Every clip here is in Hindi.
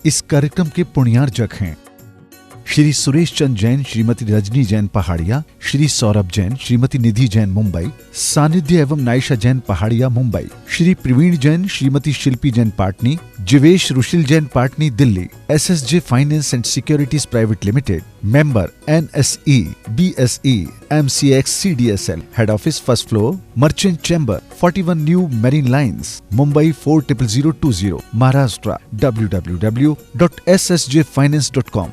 इस कार्यक्रम के पुण्यार्जक हैं श्री सुरेश चंद जैन, श्रीमती रजनी जैन पहाड़िया, श्री सौरभ जैन, श्रीमती निधि जैन मुंबई, सानिध्य एवं Naysha Jain Pahadia Mumbai, Shri Praveen Jain, Shrimati Shilpi Jain Patni, Jivesh Rushil Jain Patni Delhi, SSJ finance and securities private limited, member NSE, BSE, MCX CDSL, head office first floor, merchant chamber, 41 new marine lines, Mumbai 400020, Maharashtra, www.ssjfinance.com।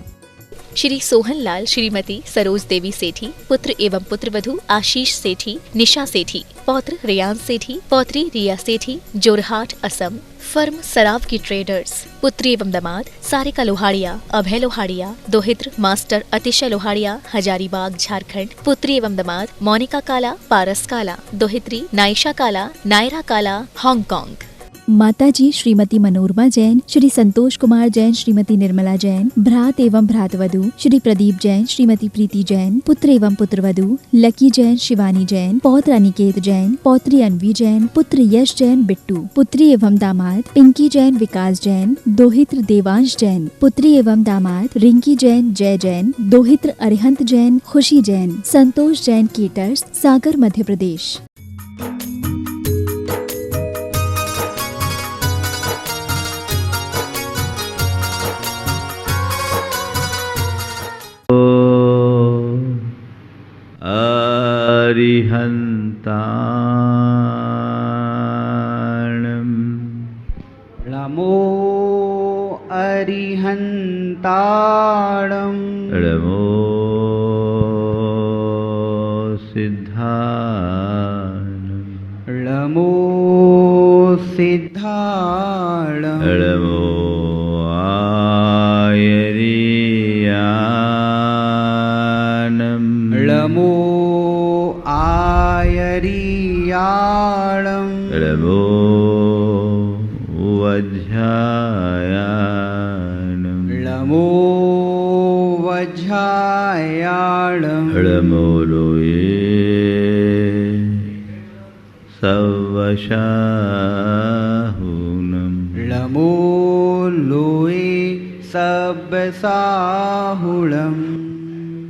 Shri Sohan Lal, Shrimati Saroj Devi Sethi, पुत्र एवं पुत्रवधू आशीष सेठी, निशा सेठी, पौत्र रियान सेठी, पौत्री रिया सेठी, जोरहाट असम, फर्म सराव की ट्रेडर्स, पुत्री एवं दामाद सारिका लोहाड़िया, अभय लोहाड़िया, दोहित्र मास्टर अतिशय लोहाड़िया, हजारीबाग झारखंड, पुत्री एवं दामाद मोनिका काला, पारस काला, दोहित्री नायशा काला, नायरा काला, हांगकांग। माताजी श्रीमती मनोरमा जैन, श्री संतोष कुमार जैन, श्रीमती निर्मला जैन, भ्रात एवं भ्रातवधू श्री प्रदीप जैन, श्रीमती प्रीति जैन, पुत्र एवं पुत्रवधू लकी जैन, शिवानी जैन, पौत्र अनिकेत जैन, पौत्री अनवी जैन, पुत्र यश जैन बिट्टू, पुत्री एवं दामाद पिंकी जैन, विकास जैन, दोहित्र देवांश जैन, पुत्री एवं दामाद रिंकी जैन, जय जैन, दोहित्र अरिहंत जैन, खुशी जैन, संतोष जैन केटर्स, सागर मध्य प्रदेश। अरिहन्ताणं नमो अरिहन्ताणं नमो सिद्धाणं नमो सिद्धाणं नमो आयर्याणं नमो आयर्याणं नमो वज्रायाणं नमो वज्रायाणं नमो लोये सवशाहुनं नमो लोये सवशाहुनं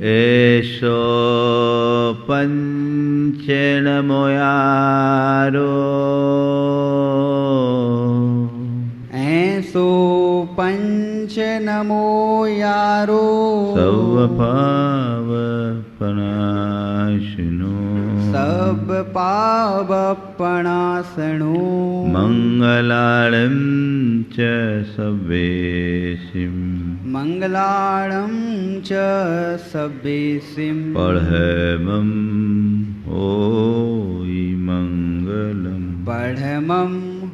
एषो पञ्चनमोयारो ऐसो पंचनमो यारो सर्वपावपनाशिनो सब पावपणासनो मङ्गलाळं च सवेशिं मंगलाळं च सवेसिं पढ़मं होई मंगलम पढ़मं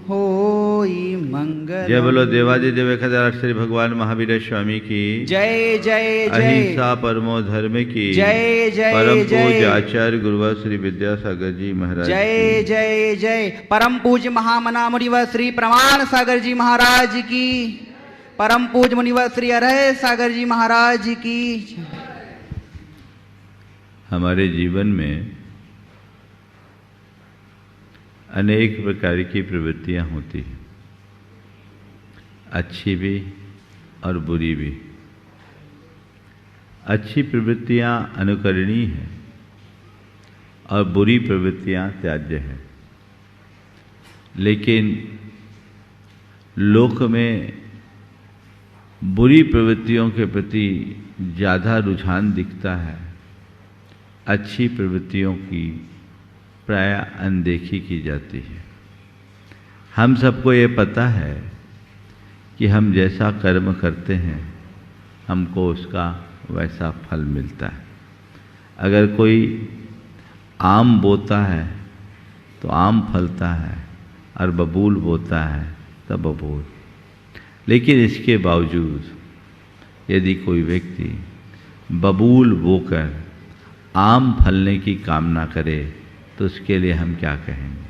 होई मंगलम। जय बोलो देवादिदेव एकदार श्री भगवान महावीर स्वामी की जय जय जय। अहिंसा परमो धर्म की जय जय परम जय। पूज्य आचार्य गुरुवर श्री विद्यासागर जी महाराज जय जय जय। परम पूज्य महामना मुनिवर श्री प्रमाण सागर जी महाराज की, परम पूज्य मुनिवर श्री अरह सागर जी महाराज की। हमारे जीवन में अनेक प्रकार की प्रवृत्तियां होती हैं, अच्छी भी और बुरी भी। अच्छी प्रवृत्तियां अनुकरणीय हैं और बुरी प्रवृत्तियां त्याज्य हैं। लेकिन लोक में बुरी प्रवृत्तियों के प्रति ज़्यादा रुझान दिखता है, अच्छी प्रवृत्तियों की प्राय अनदेखी की जाती है। हम सबको ये पता है कि हम जैसा कर्म करते हैं हमको उसका वैसा फल मिलता है। अगर कोई आम बोता है तो आम फलता है और बबूल बोता है तो बबूल। लेकिन इसके बावजूद यदि कोई व्यक्ति बबूल बोकर आम फलने की कामना करे तो उसके लिए हम क्या कहेंगे?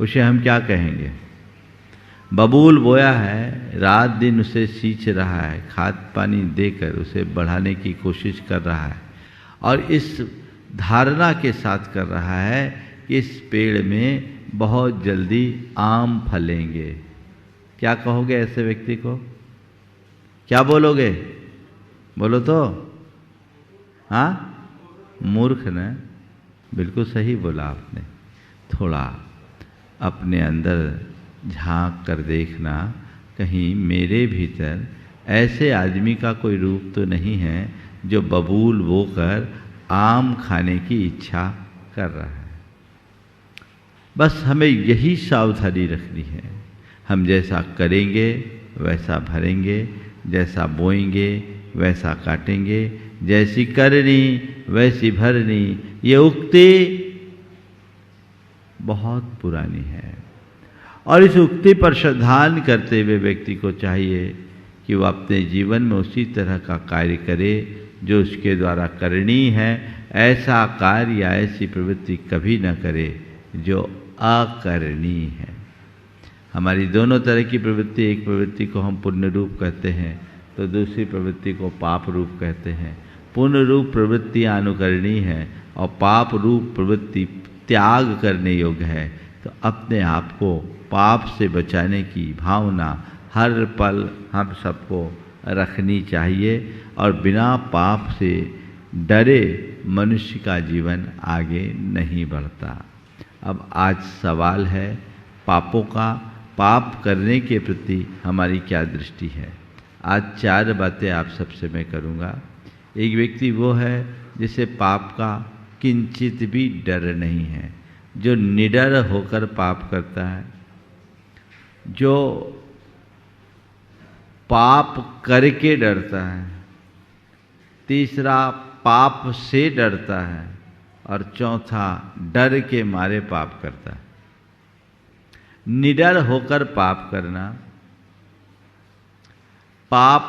उसे हम क्या कहेंगे? बबूल बोया है, रात दिन उसे सींच रहा है, खाद पानी देकर उसे बढ़ाने की कोशिश कर रहा है और इस धारणा के साथ कर रहा है कि इस पेड़ में बहुत जल्दी आम फलेंगे। क्या कहोगे ऐसे व्यक्ति को? क्या बोलोगे? बोलो तो। हाँ, मूर्ख न? बिल्कुल सही बोला आपने। थोड़ा अपने अंदर झांक कर देखना, कहीं मेरे भीतर ऐसे आदमी का कोई रूप तो नहीं है जो बबूल बोकर आम खाने की इच्छा कर रहा है। बस हमें यही सावधानी रखनी है। हम जैसा करेंगे वैसा भरेंगे, जैसा बोएंगे वैसा काटेंगे, जैसी करनी वैसी भरनी। ये उक्ति बहुत पुरानी है और इस उक्ति पर श्रद्धान करते हुए व्यक्ति को चाहिए कि वह अपने जीवन में उसी तरह का कार्य करे जो उसके द्वारा करनी है। ऐसा कार्य या ऐसी प्रवृत्ति कभी न करे जो अकरणी है। हमारी दोनों तरह की प्रवृत्ति, एक प्रवृत्ति को हम पुण्य रूप कहते हैं तो दूसरी प्रवृत्ति को पाप रूप कहते हैं। पुण्य रूप प्रवृत्तियाँ अनुकरणीय है और पाप रूप प्रवृत्ति त्याग करने योग्य है। तो अपने आप को पाप से बचाने की भावना हर पल हम सबको रखनी चाहिए और बिना पाप से डरे मनुष्य का जीवन आगे नहीं बढ़ता। अब आज सवाल है पापों का। पाप करने के प्रति हमारी क्या दृष्टि है? आज 4 बातें आप सबसे मैं करूँगा। एक व्यक्ति वो है जिसे पाप का किंचित भी डर नहीं है, जो निडर होकर पाप करता है, जो पाप करके डरता है, तीसरा पाप से डरता है और चौथा डर के मारे पाप करता है। निडर होकर पाप करना, पाप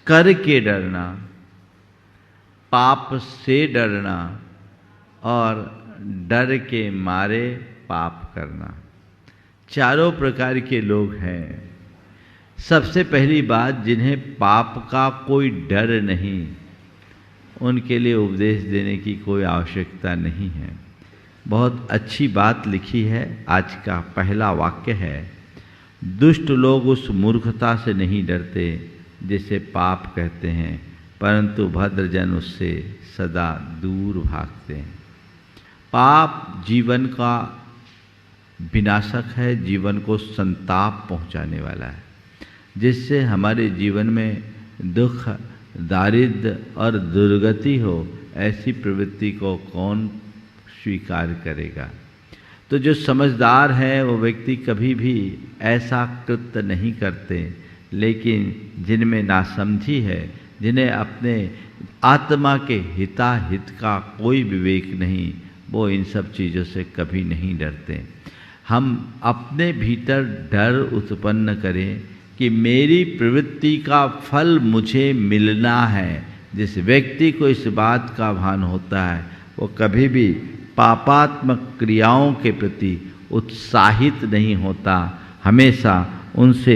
करके डरना, पाप से डरना और डर के मारे पाप करना, चारों प्रकार के लोग हैं। सबसे पहली बात, जिन्हें पाप का कोई डर नहीं, उनके लिए उपदेश देने की कोई आवश्यकता नहीं है। बहुत अच्छी बात लिखी है। आज का पहला वाक्य है, दुष्ट लोग उस मूर्खता से नहीं डरते जिसे पाप कहते हैं, परंतु भद्रजन उससे सदा दूर भागते हैं। पाप जीवन का विनाशक है, जीवन को संताप पहुंचाने वाला है, जिससे हमारे जीवन में दुख, दारिद्र्य और दुर्गति हो। ऐसी प्रवृत्ति को कौन स्वीकार करेगा? तो जो समझदार है वो व्यक्ति कभी भी ऐसा कृत्य नहीं करते, लेकिन जिनमें नासमझी है, जिन्हें अपने आत्मा के हिताहित का कोई विवेक नहीं, वो इन सब चीज़ों से कभी नहीं डरते। हम अपने भीतर डर उत्पन्न करें कि मेरी प्रवृत्ति का फल मुझे मिलना है। जिस व्यक्ति को इस बात का भान होता है वो कभी भी पापात्मक क्रियाओं के प्रति उत्साहित नहीं होता, हमेशा उनसे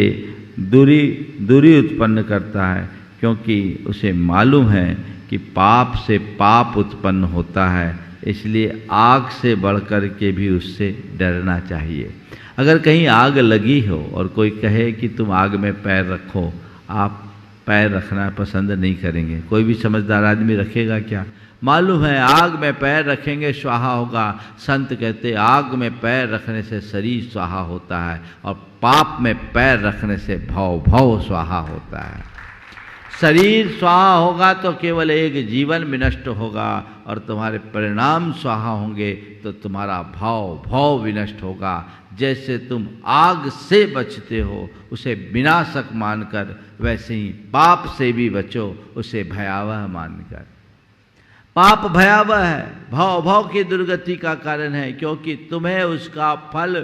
दूरी उत्पन्न करता है, क्योंकि उसे मालूम है कि पाप से पाप उत्पन्न होता है। इसलिए आग से बढ़कर के भी उससे डरना चाहिए। अगर कहीं आग लगी हो और कोई कहे कि तुम आग में पैर रखो, आप पैर रखना पसंद नहीं करेंगे। कोई भी समझदार आदमी रखेगा क्या? मालूम है आग में पैर रखेंगे स्वाहा होगा। संत कहते आग में पैर रखने से शरीर स्वाहा होता है और पाप में पैर रखने से भव स्वाहा होता है। शरीर स्वाहा होगा तो केवल एक जीवन विनष्ट होगा और तुम्हारे परिणाम स्वाहा होंगे तो तुम्हारा भाव विनष्ट होगा। जैसे तुम आग से बचते हो उसे विनाशक मानकर, वैसे ही पाप से भी बचो उसे भयावह मानकर। पाप भयावह है, भाव की दुर्गति का कारण है, क्योंकि तुम्हें उसका फल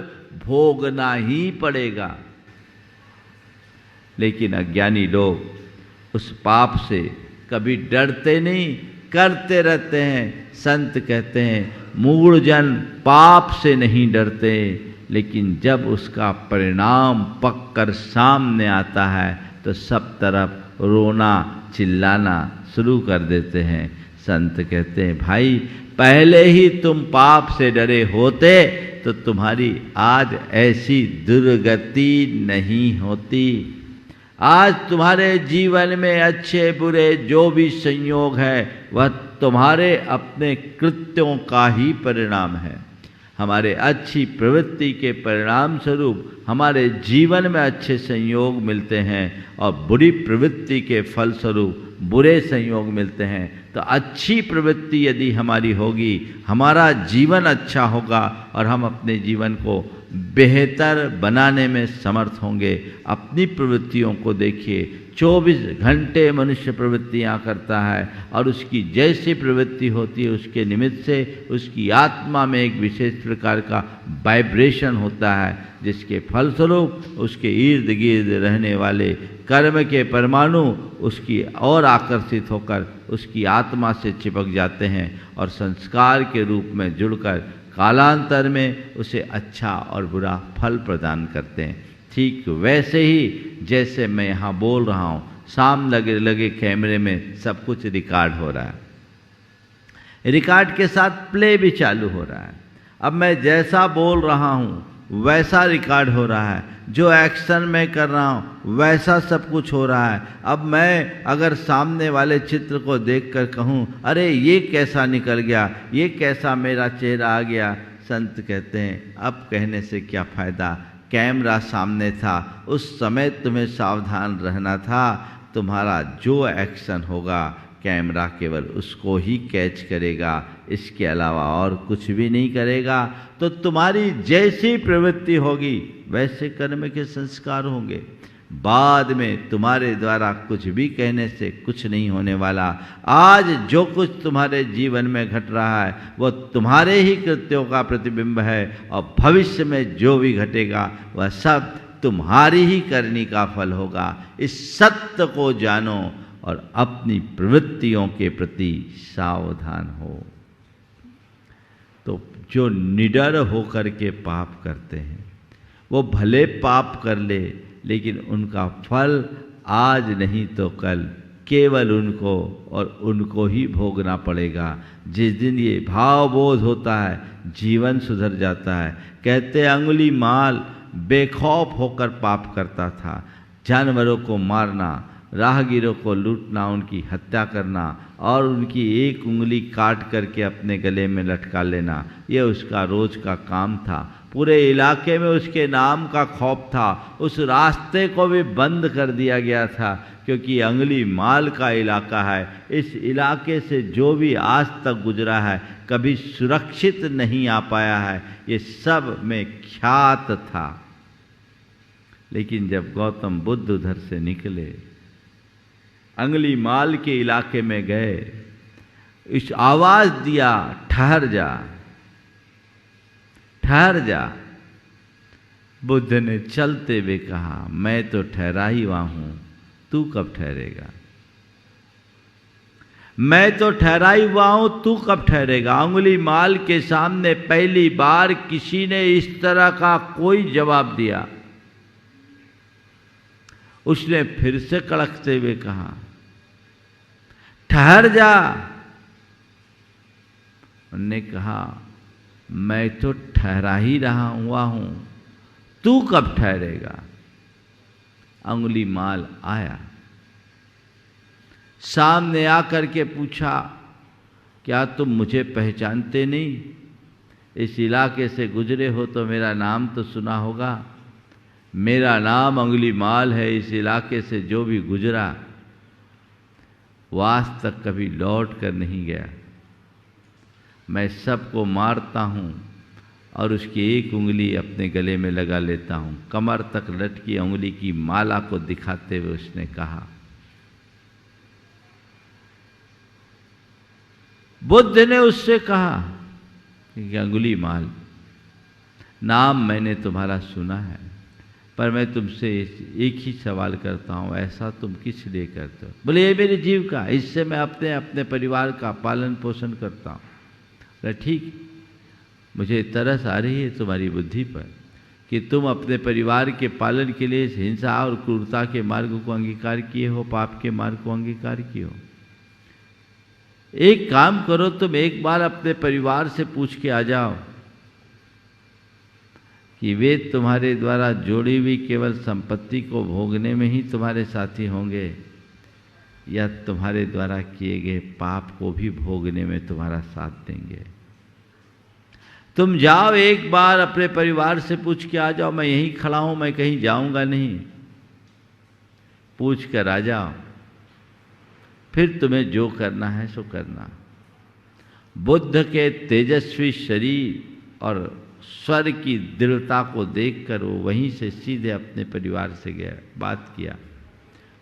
भोगना ही पड़ेगा। लेकिन अज्ञानी लोग उस पाप से कभी डरते नहीं, करते रहते हैं। संत कहते हैं मूढ़जन पाप से नहीं डरते, लेकिन जब उसका परिणाम पककर सामने आता है तो सब तरफ रोना चिल्लाना शुरू कर देते हैं। संत कहते हैं भाई पहले ही तुम पाप से डरे होते तो तुम्हारी आज ऐसी दुर्गति नहीं होती। आज तुम्हारे जीवन में अच्छे बुरे जो भी संयोग है वह तुम्हारे अपने कृत्यों का ही परिणाम है। हमारे अच्छी प्रवृत्ति के परिणाम स्वरूप हमारे जीवन में अच्छे संयोग मिलते हैं और बुरी प्रवृत्ति के फलस्वरूप बुरे संयोग मिलते हैं। तो अच्छी प्रवृत्ति यदि हमारी होगी, हमारा जीवन अच्छा होगा और हम अपने जीवन को बेहतर बनाने में समर्थ होंगे। अपनी प्रवृत्तियों को देखिए, 24 घंटे मनुष्य प्रवृत्तियाँ करता है और उसकी जैसी प्रवृत्ति होती है उसके निमित्त से उसकी आत्मा में एक विशेष प्रकार का वाइब्रेशन होता है, जिसके फलस्वरूप उसके इर्द गिर्द रहने वाले कर्म के परमाणु उसकी और आकर्षित होकर उसकी आत्मा से चिपक जाते हैं और संस्कार के रूप में जुड़कर कालांतर में उसे अच्छा और बुरा फल प्रदान करते हैं। ठीक वैसे ही जैसे मैं यहाँ बोल रहा हूँ, सामने लगे कैमरे में सब कुछ रिकॉर्ड हो रहा है, रिकॉर्ड के साथ प्ले भी चालू हो रहा है। अब मैं जैसा बोल रहा हूँ वैसा रिकॉर्ड हो रहा है, जो एक्शन मैं कर रहा हूँ वैसा सब कुछ हो रहा है। अब मैं अगर सामने वाले चित्र को देखकर कहूँ अरे ये कैसा निकल गया, ये कैसा मेरा चेहरा आ गया, संत कहते हैं अब कहने से क्या फ़ायदा, कैमरा सामने था, उस समय तुम्हें सावधान रहना था। तुम्हारा जो एक्शन होगा कैमरा केवल उसको ही कैच करेगा, इसके अलावा और कुछ भी नहीं करेगा। तो तुम्हारी जैसी प्रवृत्ति होगी वैसे कर्म के संस्कार होंगे। बाद में तुम्हारे द्वारा कुछ भी कहने से कुछ नहीं होने वाला। आज जो कुछ तुम्हारे जीवन में घट रहा है वो तुम्हारे ही कृत्यों का प्रतिबिंब है और भविष्य में जो भी घटेगा वह सब तुम्हारी ही करनी का फल होगा। इस सत्य को जानो और अपनी प्रवृत्तियों के प्रति सावधान हो। तो जो निडर होकर के पाप करते हैं वो भले पाप कर ले, लेकिन उनका फल आज नहीं तो कल केवल उनको और उनको ही भोगना पड़ेगा। जिस दिन ये भावबोध होता है जीवन सुधर जाता है। कहते अंगुली माल बेखौफ होकर पाप करता था, जानवरों को मारना, राहगीरों को लूटना, उनकी हत्या करना और उनकी एक उंगली काट करके अपने गले में लटका लेना, ये उसका रोज का काम था। पूरे इलाके में उसके नाम का खौफ था। उस रास्ते को भी बंद कर दिया गया था क्योंकि अंगुली माल का इलाका है। इस इलाके से जो भी आज तक गुजरा है कभी सुरक्षित नहीं आ पाया है, ये सब में ख्यात था। लेकिन जब गौतम बुद्ध उधर से निकले, अंगुली माल के इलाके में गए, इस आवाज दिया ठहर जा, ठहर जा। बुद्ध ने चलते हुए कहा मैं तो ठहरा ही हुआ हूं, तू कब ठहरेगा? मैं तो ठहरा ही हुआ हूं, तू कब ठहरेगा? अंगुली माल के सामने पहली बार किसी ने इस तरह का कोई जवाब दिया। उसने फिर से कड़कते हुए कहा ठहर जा। उन्होंने कहा मैं तो ठहरा ही रहा हुआ हूं, तू कब ठहरेगा? अंगुली माल आया, सामने आकर के पूछा क्या तुम मुझे पहचानते नहीं? इस इलाके से गुजरे हो तो मेरा नाम तो सुना होगा। मेरा नाम अंगुली माल है। इस इलाके से जो भी गुजरा वो आज तक कभी लौट कर नहीं गया। मैं सबको मारता हूँ और उसकी एक उंगली अपने गले में लगा लेता हूँ। कमर तक लटकी उंगली की माला को दिखाते हुए उसने कहा। बुद्ध ने उससे कहा कि अंगुली माल, नाम मैंने तुम्हारा सुना है, पर मैं तुमसे एक ही सवाल करता हूँ, ऐसा तुम किस लिए करते हो? बोले ये मेरी जीविका, इससे मैं अपने परिवार का पालन पोषण करता हूँ। बोले ठीक, मुझे तरस आ रही है तुम्हारी बुद्धि पर कि तुम अपने परिवार के पालन के लिए हिंसा और क्रूरता के मार्ग को अंगीकार किए हो, पाप के मार्ग को अंगीकार किए हो। एक काम करो, तुम एक बार अपने परिवार से पूछ के आ जाओ कि वे तुम्हारे द्वारा जोड़ी हुई केवल संपत्ति को भोगने में ही तुम्हारे साथी होंगे या तुम्हारे द्वारा किए गए पाप को भी भोगने में तुम्हारा साथ देंगे। तुम जाओ एक बार अपने परिवार से पूछ के आ जाओ, मैं यहीं खड़ा हूं, मैं कहीं जाऊंगा नहीं, पूछ कर आ जाओ, फिर तुम्हें जो करना है सो करना। बुद्ध के तेजस्वी शरीर और स्वर की दृढ़ता को देखकर वो वहीं से सीधे अपने परिवार से गया, बात किया,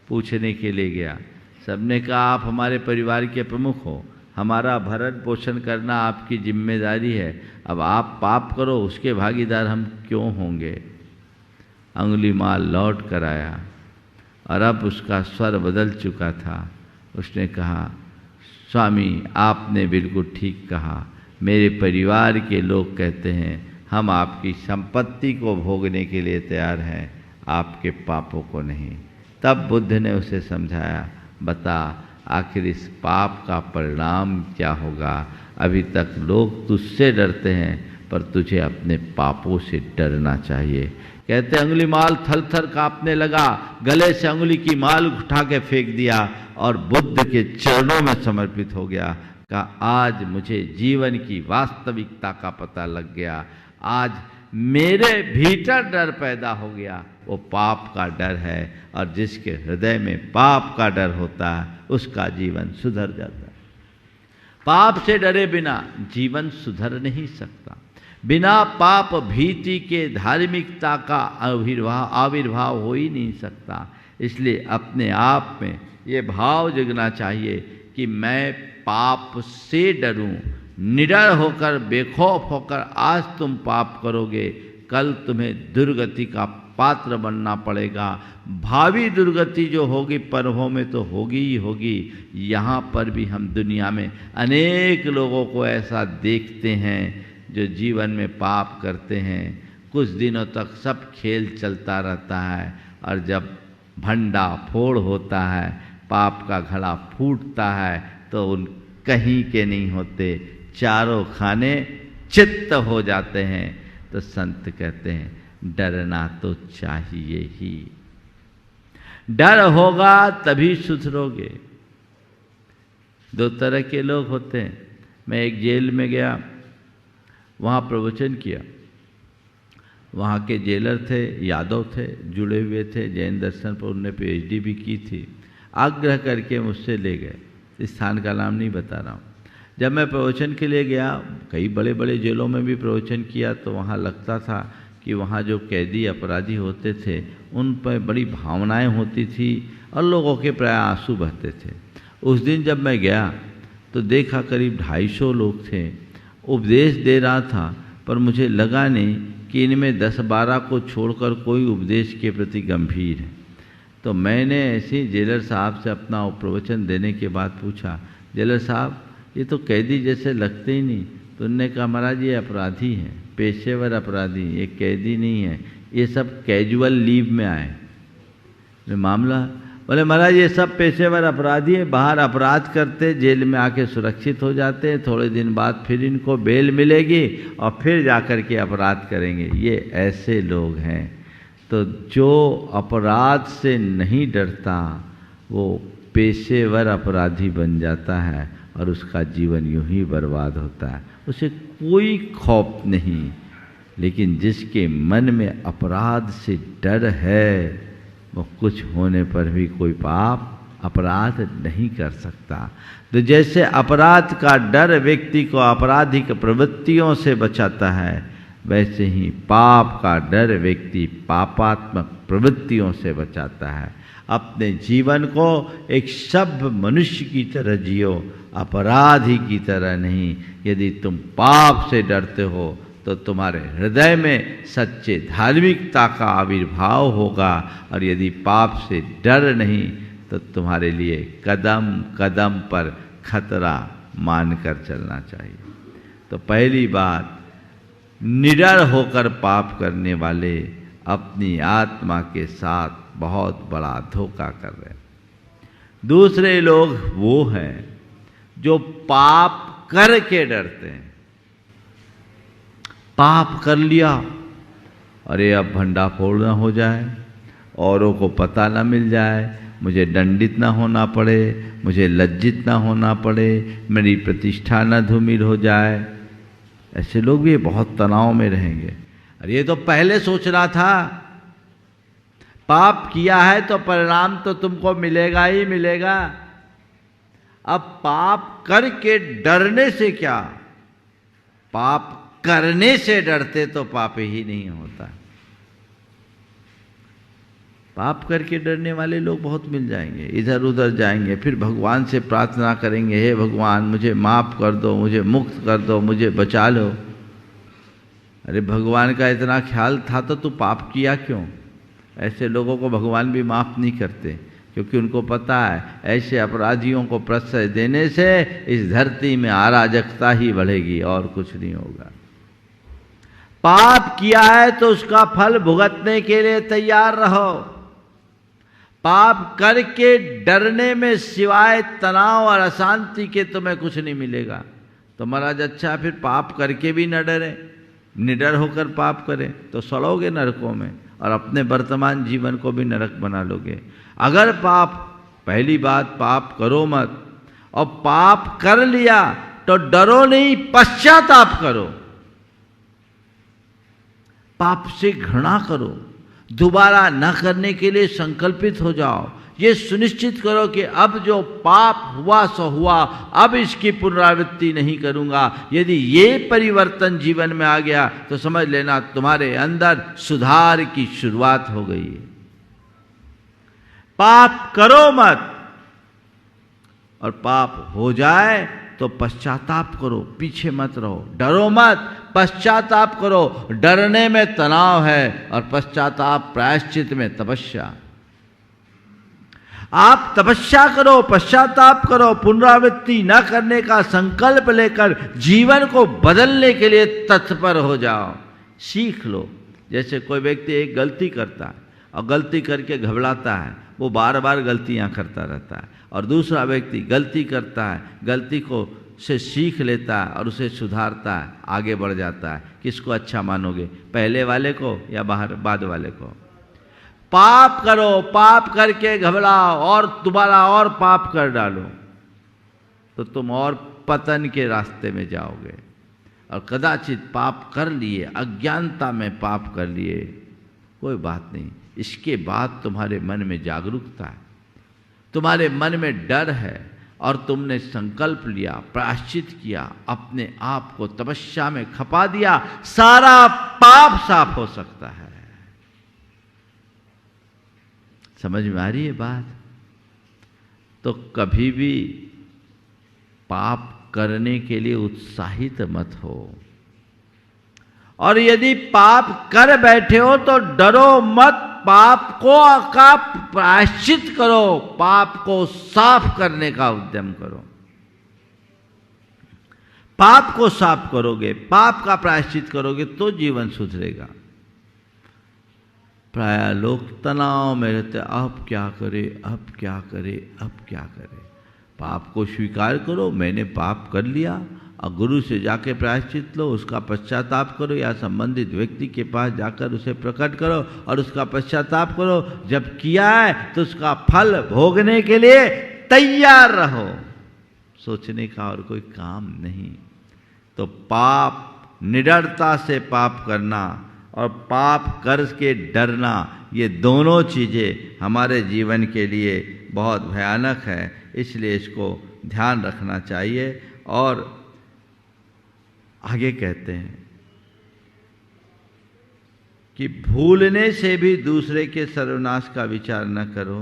पूछने के लिए गया। सबने कहा आप हमारे परिवार के प्रमुख हो, हमारा भरण पोषण करना आपकी जिम्मेदारी है, अब आप पाप करो उसके भागीदार हम क्यों होंगे। अंगुलीमाल लौट कर आया और अब उसका स्वर बदल चुका था। उसने कहा स्वामी आपने बिल्कुल ठीक कहा, मेरे परिवार के लोग कहते हैं हम आपकी संपत्ति को भोगने के लिए तैयार हैं, आपके पापों को नहीं। तब बुद्ध ने उसे समझाया, बता आखिर इस पाप का परिणाम क्या होगा। अभी तक लोग तुझसे डरते हैं पर तुझे अपने पापों से डरना चाहिए। कहते अंगुलीमाल थर थर कांपने लगा, गले से अंगुली की माल उठा के फेंक दिया और बुद्ध के चरणों में समर्पित हो गया। कहा आज मुझे जीवन की वास्तविकता का पता लग गया, आज मेरे भीतर डर पैदा हो गया, वो पाप का डर है, और जिसके हृदय में पाप का डर होता है उसका जीवन सुधर जाता है। पाप से डरे बिना जीवन सुधर नहीं सकता। बिना पाप भीति के धार्मिकता का आविर्भाव हो ही नहीं सकता। इसलिए अपने आप में ये भाव जगना चाहिए कि मैं पाप से डरूं, निडर होकर बेखौफ होकर आज तुम पाप करोगे, कल तुम्हें दुर्गति का पात्र बनना पड़ेगा। भावी दुर्गति जो होगी परभों में तो होगी ही होगी। यहाँ पर भी हम दुनिया में अनेक लोगों को ऐसा देखते हैं जो जीवन में पाप करते हैं, कुछ दिनों तक सब खेल चलता रहता है और जब भंडा फोड़ होता है, पाप का घड़ा फूटता है तो उन कहीं के नहीं होते, चारों खाने चित्त हो जाते हैं। तो संत कहते हैं डरना तो चाहिए ही, डर होगा तभी सुधरोगे। दो तरह के लोग होते हैं। मैं एक जेल में गया, वहाँ प्रवचन किया। वहाँ के जेलर थे, यादव थे, जुड़े हुए थे जैन दर्शन पर, उन्होंने PhD भी की थी। आग्रह करके मुझसे ले गए, इस स्थान का नाम नहीं बता रहा हूँ। जब मैं प्रवचन के लिए गया, कई बड़े बड़े जेलों में भी प्रवचन किया, तो वहाँ लगता था कि वहाँ जो कैदी अपराधी होते थे उन पर बड़ी भावनाएं होती थी और लोगों के प्राय आंसू बहते थे। उस दिन जब मैं गया तो देखा करीब 250 लोग थे, उपदेश दे रहा था, पर मुझे लगा नहीं कि इनमें 10-12 को छोड़कर कोई उपदेश के प्रति गंभीर है। तो मैंने ऐसे जेलर साहब से अपना प्रवचन देने के बाद पूछा, जेलर साहब ये तो कैदी जैसे लगते ही नहीं। तो उन्होंने कहा महाराज ये अपराधी हैं, पेशेवर अपराधी, ये कैदी नहीं है, ये सब कैजुअल लीव में आए। मामला बोले महाराज ये सब पेशेवर अपराधी हैं, बाहर अपराध करते जेल में आके सुरक्षित हो जाते हैं, थोड़े दिन बाद फिर इनको बेल मिलेगी और फिर जाकर के अपराध करेंगे, ये ऐसे लोग हैं। तो जो अपराध से नहीं डरता वो पेशेवर अपराधी बन जाता है और उसका जीवन यूं ही बर्बाद होता है, उसे कोई खौफ नहीं। लेकिन जिसके मन में अपराध से डर है वो कुछ होने पर भी कोई पाप अपराध नहीं कर सकता। तो जैसे अपराध का डर व्यक्ति को आपराधिक प्रवृत्तियों से बचाता है, वैसे ही पाप का डर व्यक्ति पापात्मक प्रवृत्तियों से बचाता है। अपने जीवन को एक सभ्य मनुष्य की तरह जियो, अपराधी की तरह नहीं। यदि तुम पाप से डरते हो तो तुम्हारे हृदय में सच्चे धार्मिकता का आविर्भाव होगा, और यदि पाप से डर नहीं तो तुम्हारे लिए कदम कदम पर खतरा मानकर चलना चाहिए। तो पहली बात, निडर होकर पाप करने वाले अपनी आत्मा के साथ बहुत बड़ा धोखा कर रहे हैं। दूसरे लोग वो हैं जो पाप करके डरते हैं। पाप कर लिया अरे अब भंडाफोड़ न हो जाए, औरों को पता न मिल जाए, मुझे दंडित ना होना पड़े, मुझे लज्जित ना होना पड़े, मेरी प्रतिष्ठा न धूमिल हो जाए। ऐसे लोग भी बहुत तनाव में रहेंगे। अरे ये तो पहले सोच रहा था, पाप किया है तो परिणाम तो तुमको मिलेगा ही मिलेगा। अब पाप करके डरने से क्या, पाप करने से डरते तो पाप ही नहीं होता। पाप करके डरने वाले लोग बहुत मिल जाएंगे, इधर उधर जाएंगे, फिर भगवान से प्रार्थना करेंगे, हे भगवान मुझे माफ कर दो, मुझे मुक्त कर दो, मुझे बचा लो। अरे भगवान का इतना ख्याल था तो तू पाप किया क्यों? ऐसे लोगों को भगवान भी माफ नहीं करते, क्योंकि उनको पता है ऐसे अपराधियों को प्रश्रय देने से इस धरती में अराजकता ही बढ़ेगी और कुछ नहीं होगा। पाप किया है तो उसका फल भुगतने के लिए तैयार रहो। पाप करके डरने में सिवाय तनाव और अशांति के तुम्हें कुछ नहीं मिलेगा। तो महाराज अच्छा फिर पाप करके भी न डरे, निडर होकर पाप करें तो सड़ोगे नरकों में और अपने वर्तमान जीवन को भी नरक बना लोगे। अगर पाप, पहली बात पाप करो मत, और पाप कर लिया तो डरो नहीं, पश्चाताप करो। पाप से घृणा करो, दोबारा न करने के लिए संकल्पित हो जाओ। ये सुनिश्चित करो कि अब जो पाप हुआ सो हुआ, अब इसकी पुनरावृत्ति नहीं करूंगा। यदि ये परिवर्तन जीवन में आ गया तो समझ लेना तुम्हारे अंदर सुधार की शुरुआत हो गई है। पाप करो मत, और पाप हो जाए तो पश्चाताप करो, पीछे मत रहो, डरो मत, पश्चाताप करो। डरने में तनाव है और पश्चाताप प्रायश्चित में तपस्या। आप तपस्या करो, पश्चाताप करो, पुनरावृत्ति न करने का संकल्प लेकर जीवन को बदलने के लिए तत्पर हो जाओ। सीख लो। जैसे कोई व्यक्ति एक गलती करता है और गलती करके घबराता है, वो बार बार गलतियां करता रहता है, और दूसरा व्यक्ति गलती करता है, गलती को से सीख लेता है और उसे सुधारता है, आगे बढ़ जाता है। किसको अच्छा मानोगे, पहले वाले को या बाद वाले को? पाप करो, पाप करके घबराओ और दोबारा और पाप कर डालो तो तुम और पतन के रास्ते में जाओगे। और कदाचित पाप कर लिए, अज्ञानता में पाप कर लिए, कोई बात नहीं, इसके बाद तुम्हारे मन में जागरूकता है, तुम्हारे मन में डर है और तुमने संकल्प लिया, प्रायश्चित किया, अपने आप को तपस्या में खपा दिया, सारा पाप साफ हो सकता है। समझ में आ रही है बात? तो कभी भी पाप करने के लिए उत्साहित मत हो, और यदि पाप कर बैठे हो तो डरो मत, पाप को का प्रायश्चित करो, पाप को साफ करने का उद्यम करो। पाप को साफ करोगे, पाप का प्रायश्चित करोगे तो जीवन सुधरेगा। प्राय लोग तनाव में रहते, अब क्या करे, अब क्या करे, अब क्या करे। पाप को स्वीकार करो, मैंने पाप कर लिया, और गुरु से जाके प्रायश्चित लो, उसका पश्चाताप करो, या संबंधित व्यक्ति के पास जाकर उसे प्रकट करो और उसका पश्चाताप करो। जब किया है तो उसका फल भोगने के लिए तैयार रहो, सोचने का और कोई काम नहीं। तो पाप, निडरता से पाप करना और पाप कर के डरना, ये दोनों चीज़ें हमारे जीवन के लिए बहुत भयानक है, इसलिए इसको ध्यान रखना चाहिए। और आगे कहते हैं कि भूलने से भी दूसरे के सर्वनाश का विचार न करो,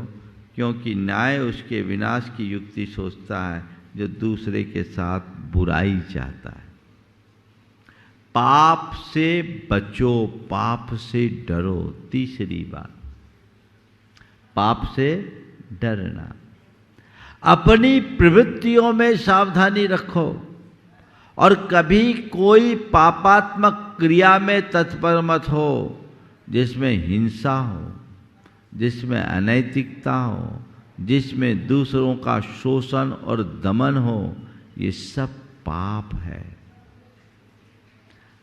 क्योंकि न्याय उसके विनाश की युक्ति सोचता है जो दूसरे के साथ बुराई चाहता है। पाप से बचो, पाप से डरो। तीसरी बात, पाप से डरना। अपनी प्रवृत्तियों में सावधानी रखो और कभी कोई पापात्मक क्रिया में तत्पर मत हो जिसमें हिंसा हो, जिसमें अनैतिकता हो, जिसमें दूसरों का शोषण और दमन हो। ये सब पाप है।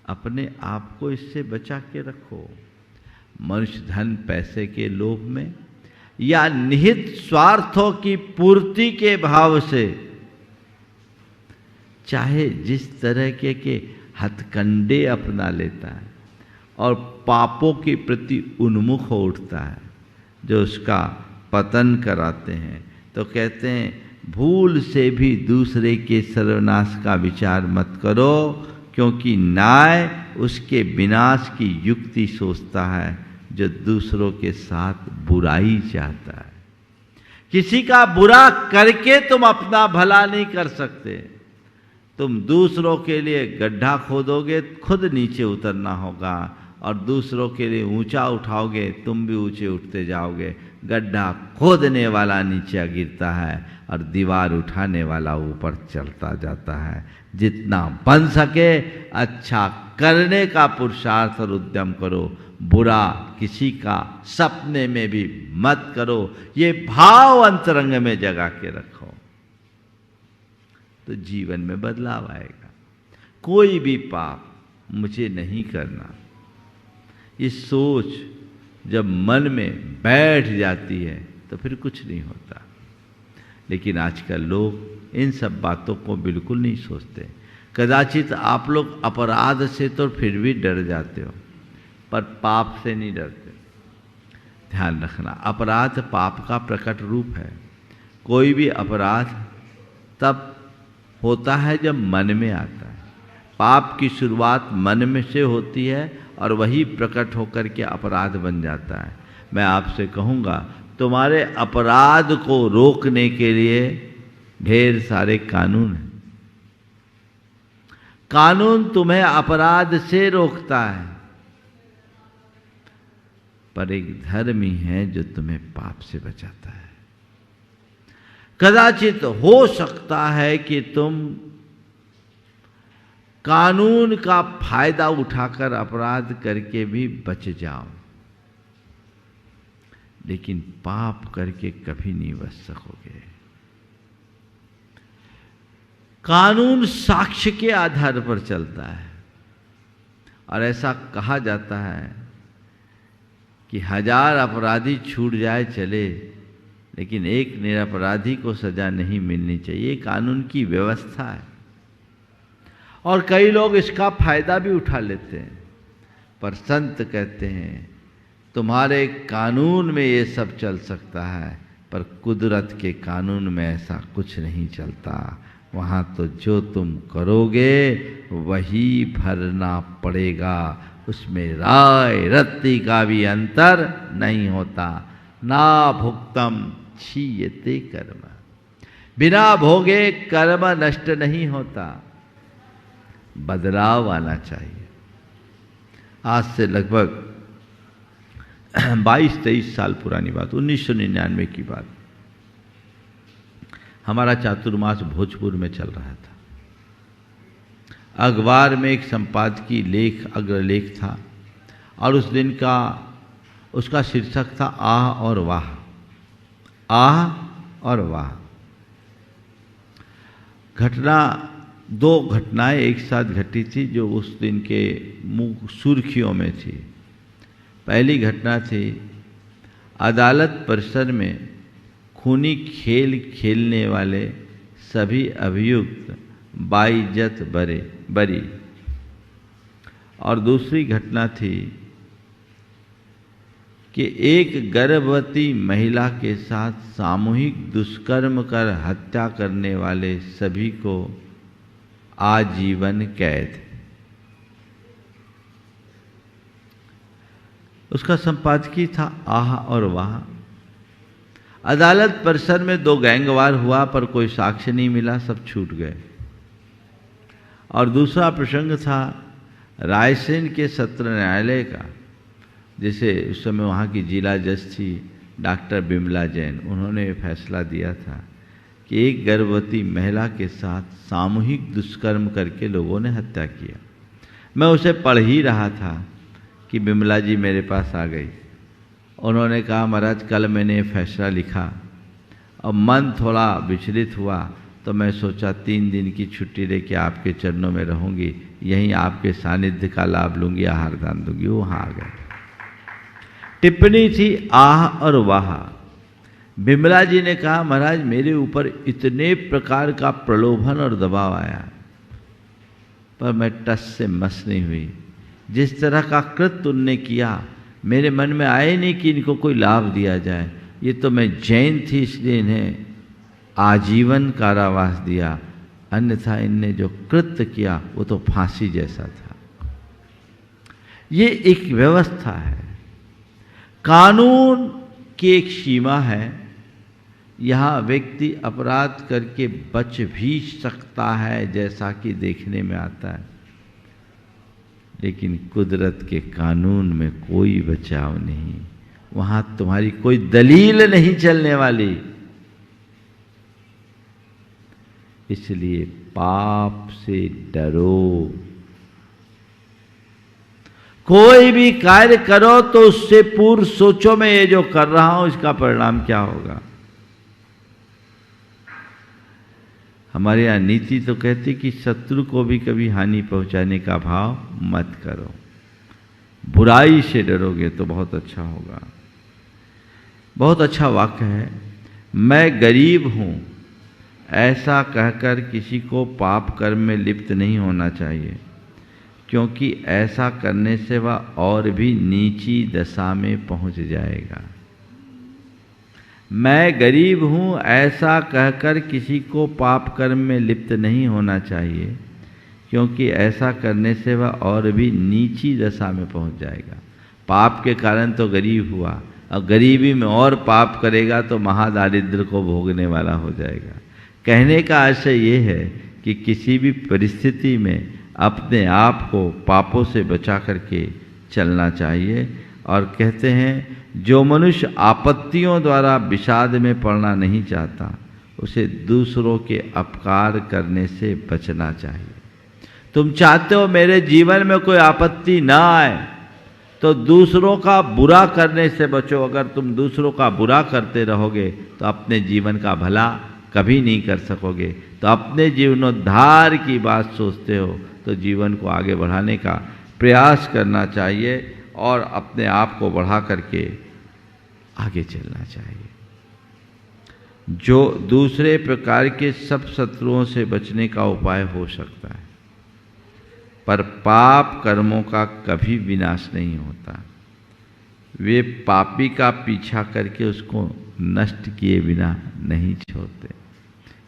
अपने आप को इससे बचा के रखो। मनुष्य धन पैसे के लोभ में या निहित स्वार्थों की पूर्ति के भाव से चाहे जिस तरह के हथकंडे अपना लेता है और पापों के प्रति उन्मुख हो उठता है, जो उसका पतन कराते हैं, तो कहते हैं भूल से भी दूसरे के सर्वनाश का विचार मत करो, क्योंकि न्याय उसके विनाश की युक्ति सोचता है जो दूसरों के साथ बुराई चाहता है। किसी का बुरा करके तुम अपना भला नहीं कर सकते। तुम दूसरों के लिए गड्ढा खोदोगे, खुद नीचे उतरना होगा, और दूसरों के लिए ऊंचा उठाओगे, तुम भी ऊंचे उठते जाओगे। गड्ढा खोदने वाला नीचे गिरता है और दीवार उठाने वाला ऊपर चलता जाता है। जितना बन सके अच्छा करने का पुरुषार्थ और उद्यम करो, बुरा किसी का सपने में भी मत करो। ये भाव अंतरंग में जगा के रखो तो जीवन में बदलाव आएगा। कोई भी पाप मुझे नहीं करना, ये सोच जब मन में बैठ जाती है तो फिर कुछ नहीं होता। लेकिन आजकल लोग इन सब बातों को बिल्कुल नहीं सोचते। कदाचित आप लोग अपराध से तो फिर भी डर जाते हो, पर पाप से नहीं डरते। ध्यान रखना, अपराध पाप का प्रकट रूप है। कोई भी अपराध तब होता है जब मन में आता है। पाप की शुरुआत मन में से होती है और वही प्रकट होकर के अपराध बन जाता है। मैं आपसे कहूँगा, तुम्हारे अपराध को रोकने के लिए ढेर सारे कानून हैं। कानून तुम्हें अपराध से रोकता है, पर एक धर्म ही है जो तुम्हें पाप से बचाता है। कदाचित हो सकता है कि तुम कानून का फायदा उठाकर अपराध करके भी बच जाओ, लेकिन पाप करके कभी नहीं बच सकोगे। कानून साक्ष्य के आधार पर चलता है, और ऐसा कहा जाता है कि 1000 अपराधी छूट जाए चले, लेकिन एक निरपराधी को सजा नहीं मिलनी चाहिए। कानून की व्यवस्था है, और कई लोग इसका फायदा भी उठा लेते हैं। पर संत कहते हैं तुम्हारे कानून में ये सब चल सकता है, पर कुदरत के कानून में ऐसा कुछ नहीं चलता। वहाँ तो जो तुम करोगे वही भरना पड़ेगा, उसमें राय रत्ती का भी अंतर नहीं होता। ना भुक्तम क्षीयते कर्म, बिना भोगे कर्म नष्ट नहीं होता, बदलाव आना चाहिए। आज से लगभग 22-23 साल पुरानी बात, 1999 की बात, हमारा चातुर्मास भोजपुर में चल रहा था। अखबार में एक संपादकीय लेख, अग्रलेख था, और उस दिन का उसका शीर्षक था आह और वाह। आह और वाह। दो घटनाएं एक साथ घटी थी जो उस दिन के सुर्खियों में थी। पहली घटना थी अदालत परिसर में खूनी खेल खेलने वाले सभी अभियुक्त बाइज्जत बरी, और दूसरी घटना थी कि एक गर्भवती महिला के साथ सामूहिक दुष्कर्म कर हत्या करने वाले सभी को आजीवन कैद। उसका संपादकीय था आह और वाह। अदालत परिसर में 2 गैंगवार हुआ, पर कोई साक्ष्य नहीं मिला, सब छूट गए। और दूसरा प्रसंग था रायसेन के सत्र न्यायालय का, जिसे उस समय वहाँ की जिला जज थी डॉक्टर बिमला जैन। उन्होंने फैसला दिया था कि एक गर्भवती महिला के साथ सामूहिक दुष्कर्म करके लोगों ने हत्या किया। मैं उसे पढ़ ही रहा था कि बिमला जी मेरे पास आ गई। उन्होंने कहा, महाराज कल मैंने फैसला लिखा और मन थोड़ा विचलित हुआ, तो मैं सोचा 3 दिन की छुट्टी लेके आपके चरणों में रहूँगी, यहीं आपके सानिध्य का लाभ लूँगी, आहार दान दूँगी। वो वहाँ आ गए। टिप्पणी थी आह और वाह। बिमला जी ने कहा महाराज मेरे ऊपर इतने प्रकार का प्रलोभन और दबाव आया, पर मैं टस से मस नहीं हुई। जिस तरह का कृत्य उनने किया मेरे मन में आए नहीं कि इनको कोई लाभ दिया जाए। ये तो मैं जैन थी इसलिए इन्हें आजीवन कारावास दिया, अन्यथा इनने जो कृत्य किया वो तो फांसी जैसा था। ये एक व्यवस्था है, कानून की एक सीमा है। यहाँ व्यक्ति अपराध करके बच भी सकता है जैसा कि देखने में आता है, लेकिन कुदरत के कानून में कोई बचाव नहीं। वहां तुम्हारी कोई दलील नहीं चलने वाली। इसलिए पाप से डरो। कोई भी कार्य करो तो उससे पूर्व सोचो मैं ये जो कर रहा हूं इसका परिणाम क्या होगा। हमारे यहाँ नीति तो कहती कि शत्रु को भी कभी हानि पहुंचाने का भाव मत करो, बुराई से डरोगे तो बहुत अच्छा होगा। बहुत अच्छा वाक्य है, मैं गरीब हूं ऐसा कहकर किसी को पाप कर्म में लिप्त नहीं होना चाहिए, क्योंकि ऐसा करने से वह और भी नीची दशा में पहुंच जाएगा। मैं गरीब हूं ऐसा कहकर किसी को पाप कर्म में लिप्त नहीं होना चाहिए, क्योंकि ऐसा करने से वह और भी नीची दशा में पहुंच जाएगा। पाप के कारण तो गरीब हुआ, और गरीबी में और पाप करेगा तो महादारिद्र्य को भोगने वाला हो जाएगा। कहने का आशय ये है कि किसी भी परिस्थिति में अपने आप को पापों से बचा करके चलना चाहिए। और कहते हैं जो मनुष्य आपत्तियों द्वारा विषाद में पड़ना नहीं चाहता उसे दूसरों के अपकार करने से बचना चाहिए। तुम चाहते हो मेरे जीवन में कोई आपत्ति ना आए तो दूसरों का बुरा करने से बचो। अगर तुम दूसरों का बुरा करते रहोगे तो अपने जीवन का भला कभी नहीं कर सकोगे। तो अपने जीवनोद्धार की बात सोचते हो तो जीवन को आगे बढ़ाने का प्रयास करना चाहिए और अपने आप को बढ़ा करके आगे चलना चाहिए। जो दूसरे प्रकार के सब शत्रुओं से बचने का उपाय हो सकता है, पर पाप कर्मों का कभी विनाश नहीं होता। वे पापी का पीछा करके उसको नष्ट किए बिना नहीं छोड़ते।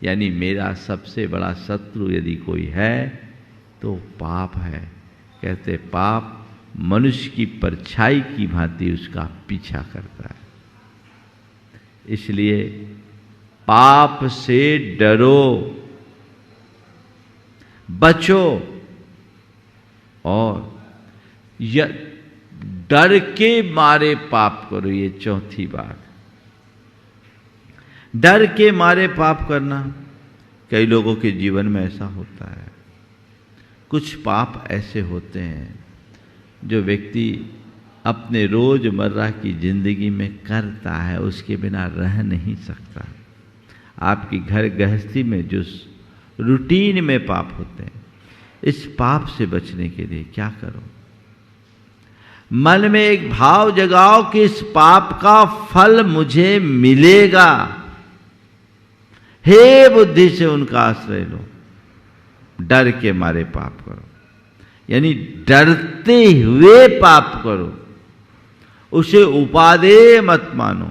यानी मेरा सबसे बड़ा शत्रु यदि कोई है तो पाप है। कहते पाप मनुष्य की परछाई की भांति उसका पीछा करता है। इसलिए पाप से डरो, बचो। और डर के मारे पाप करो, ये चौथी बात। डर के मारे पाप करना, कई लोगों के जीवन में ऐसा होता है। कुछ पाप ऐसे होते हैं जो व्यक्ति अपने रोजमर्रा की जिंदगी में करता है, उसके बिना रह नहीं सकता। आपकी घर गृहस्थी में जो रूटीन में पाप होते हैं, इस पाप से बचने के लिए क्या करो? मन में एक भाव जगाओ कि इस पाप का फल मुझे मिलेगा। हे बुद्धि से उनका आश्रय लो। डर के मारे पाप करो, यानी डरते हुए पाप करो। उसे उपादेय मत मानो,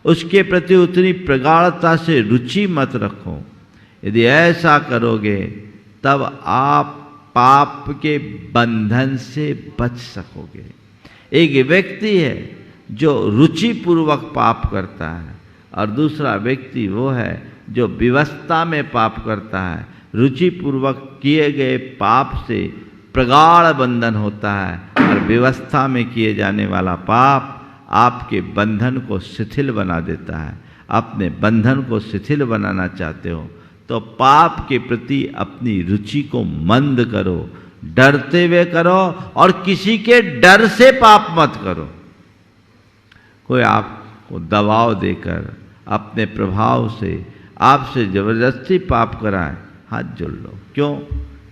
उसके प्रति उतनी प्रगाढ़ता से रुचि मत रखो। यदि ऐसा करोगे तब आप पाप के बंधन से बच सकोगे। एक व्यक्ति है जो रुचिपूर्वक पाप करता है और दूसरा व्यक्ति वो है जो विवशता में पाप करता है। रुचिपूर्वक किए गए पाप से प्रगाढ़ बंधन होता है और विवशता में किए जाने वाला पाप आपके बंधन को शिथिल बना देता है। अपने बंधन को शिथिल बनाना चाहते हो तो पाप के प्रति अपनी रुचि को मंद करो, डरते हुए करो और किसी के डर से पाप मत करो। कोई आपको दबाव देकर अपने प्रभाव से आपसे जबरदस्ती पाप कराए, हाथ जोड़ लो। क्यों?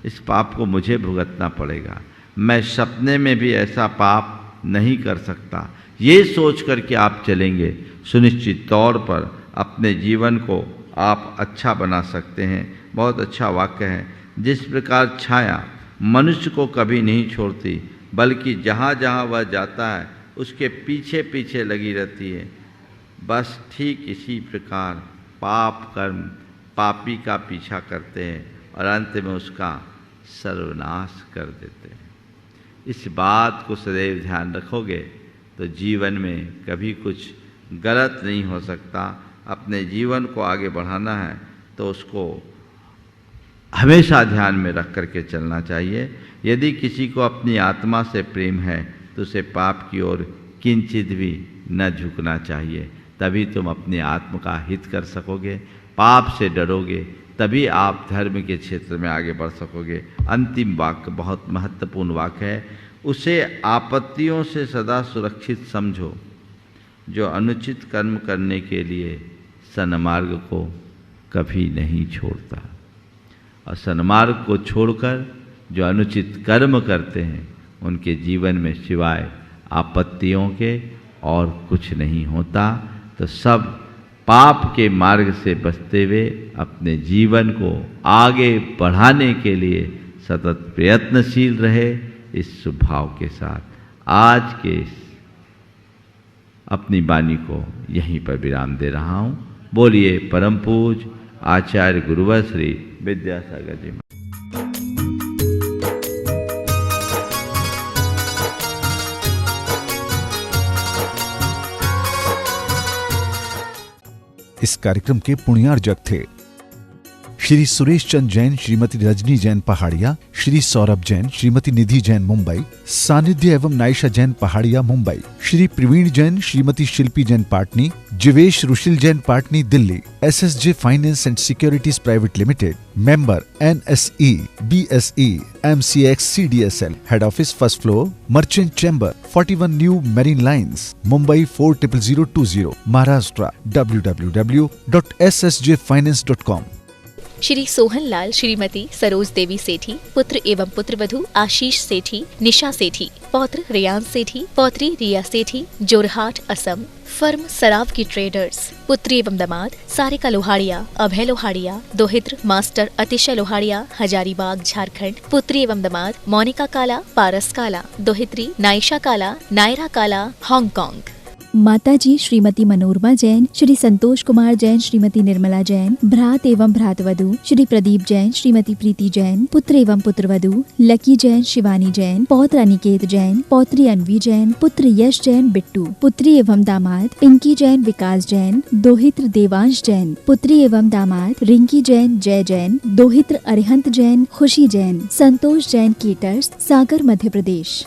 इस पाप को मुझे भुगतना पड़ेगा। मैं सपने में भी ऐसा पाप नहीं कर सकता, ये सोच कर के आप चलेंगे, सुनिश्चित तौर पर अपने जीवन को आप अच्छा बना सकते हैं। बहुत अच्छा वाक्य है। जिस प्रकार छाया मनुष्य को कभी नहीं छोड़ती, बल्कि जहाँ जहाँ वह जाता है उसके पीछे पीछे लगी रहती है, बस ठीक इसी प्रकार पाप कर्म पापी का पीछा करते हैं और अंत में उसका सर्वनाश कर देते हैं। इस बात को सदैव ध्यान रखोगे तो जीवन में कभी कुछ गलत नहीं हो सकता। अपने जीवन को आगे बढ़ाना है तो उसको हमेशा ध्यान में रख करके चलना चाहिए। यदि किसी को अपनी आत्मा से प्रेम है तो उसे पाप की ओर किंचित भी न झुकना चाहिए, तभी तुम अपनी आत्मा का हित कर सकोगे। पाप से डरोगे तभी आप धर्म के क्षेत्र में आगे बढ़ सकोगे। अंतिम वाक्य बहुत महत्वपूर्ण वाक्य है। उसे आपत्तियों से सदा सुरक्षित समझो जो अनुचित कर्म करने के लिए सन्मार्ग को कभी नहीं छोड़ता, और सन्मार्ग को छोड़कर जो अनुचित कर्म करते हैं उनके जीवन में सिवाय आपत्तियों के और कुछ नहीं होता। तो सब पाप के मार्ग से बचते हुए अपने जीवन को आगे बढ़ाने के लिए सतत प्रयत्नशील रहे। इस स्वभाव के साथ आज के अपनी वाणी को यहीं पर विराम दे रहा हूँ। बोलिए परम पूज्य आचार्य गुरुवर श्री विद्यासागर जी। इस कार्यक्रम के पुण्यार्जक थे श्री सुरेश चंद जैन, श्रीमती रजनी जैन पहाड़िया, श्री सौरभ जैन, श्रीमती निधि जैन मुंबई, सानिध्य एवं Naysha Jain Pahadia Mumbai, Shri Praveen Jain, Shrimati Shilpi Jain Patni, Jivesh Rushil Jain Patni Delhi, SSJ finance and securities private limited, member NSE, BSE, MCX CDSL, head office first floor, merchant chamber, 41 new marine lines, Mumbai 400020, Maharashtra, www.ssjfinance.com। Shri Sohanlal Shrimati Saroj Devi Sethi, पुत्र एवं पुत्रवधू आशीष सेठी, निशा सेठी, पौत्र रियान सेठी, पौत्री रिया सेठी, जोरहाट असम, फर्म सराव की ट्रेडर्स, पुत्री एवं दामाद सारिका लोहाड़िया, अभय लोहाड़िया, दोहित्र मास्टर अतिशय लोहाड़िया, हजारीबाग झारखंड, पुत्री एवं दामाद मोनिका काला, पारस काला, दोहित्री नायशा काला, नायरा काला, हांगकांग। माताजी श्रीमती मनोरमा जैन, श्री संतोष कुमार जैन, श्रीमती निर्मला जैन, भ्रात एवं भ्रातवधू श्री प्रदीप जैन, श्रीमती प्रीति जैन, पुत्र एवं पुत्रवधू लकी जैन, शिवानी जैन, पौत्र अनिकेत जैन, पौत्री अनवी जैन, पुत्र यश जैन बिट्टू, पुत्री एवं दामाद पिंकी जैन, विकास जैन, दोहित्र देवांश जैन, पुत्री एवं दामाद रिंकी जैन, जय जैन, दोहित्र अरिहंत जैन, खुशी जैन, संतोष जैन केटर्स, सागर मध्य प्रदेश।